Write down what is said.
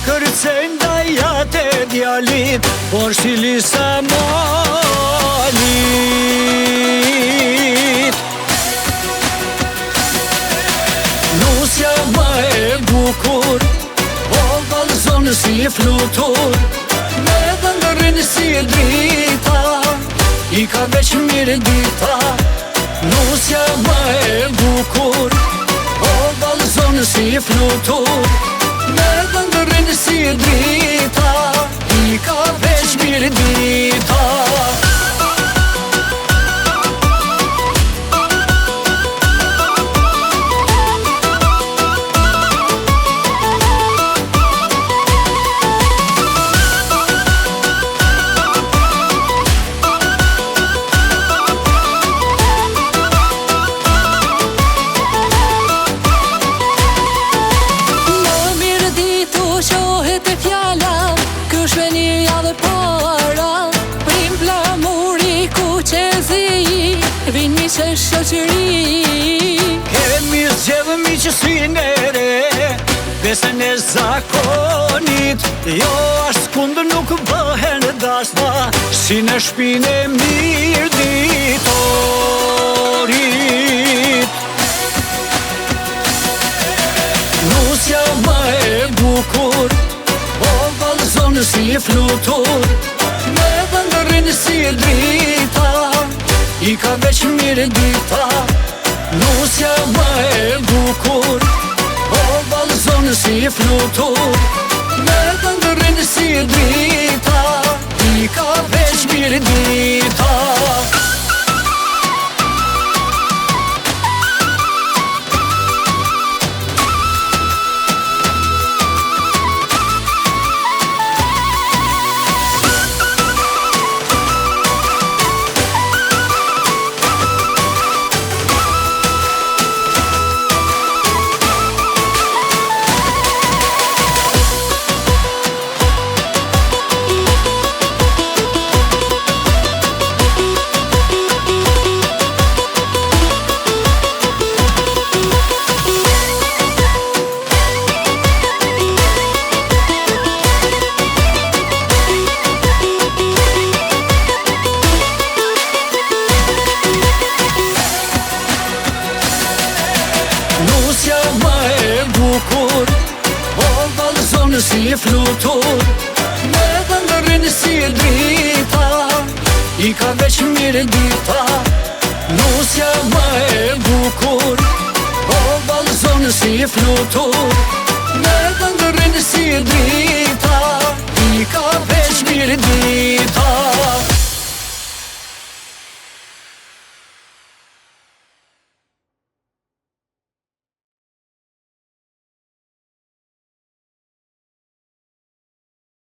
kërcejnë dajat e djalit, por shili sa malit. Nusja ma e bukur, o valzonë si flutur, me dhëndërin si drita, i ka veç mirë dita. Nusja ma e bukur, o valzonë si flutur, me dhëndërin si drita, i ka veç mirë dita. Shvenirja dhe para, prim plamuri ku qezi, vin mi që shoqëri. Kemi zgjedhë mi që sinere, besën e zakonit, jo ashtë kundë nuk bëhen dashna, si në shpinë e mirë ditorit. Nusja ma e bukur, o valzonë si flutur, me dhëndërin si drita, i ka veç mirë dita. Nusja ma e bukur, o valzonë si flutur, me dhëndërin si drita, i ka veç mirë dita. Nusja ma e bukur, o valzonë si flutur, me dhëndërin si drita, i ka veç mirë dita. Nusja ma e bukur, o valzonë si flutur, me dhëndërin si drita.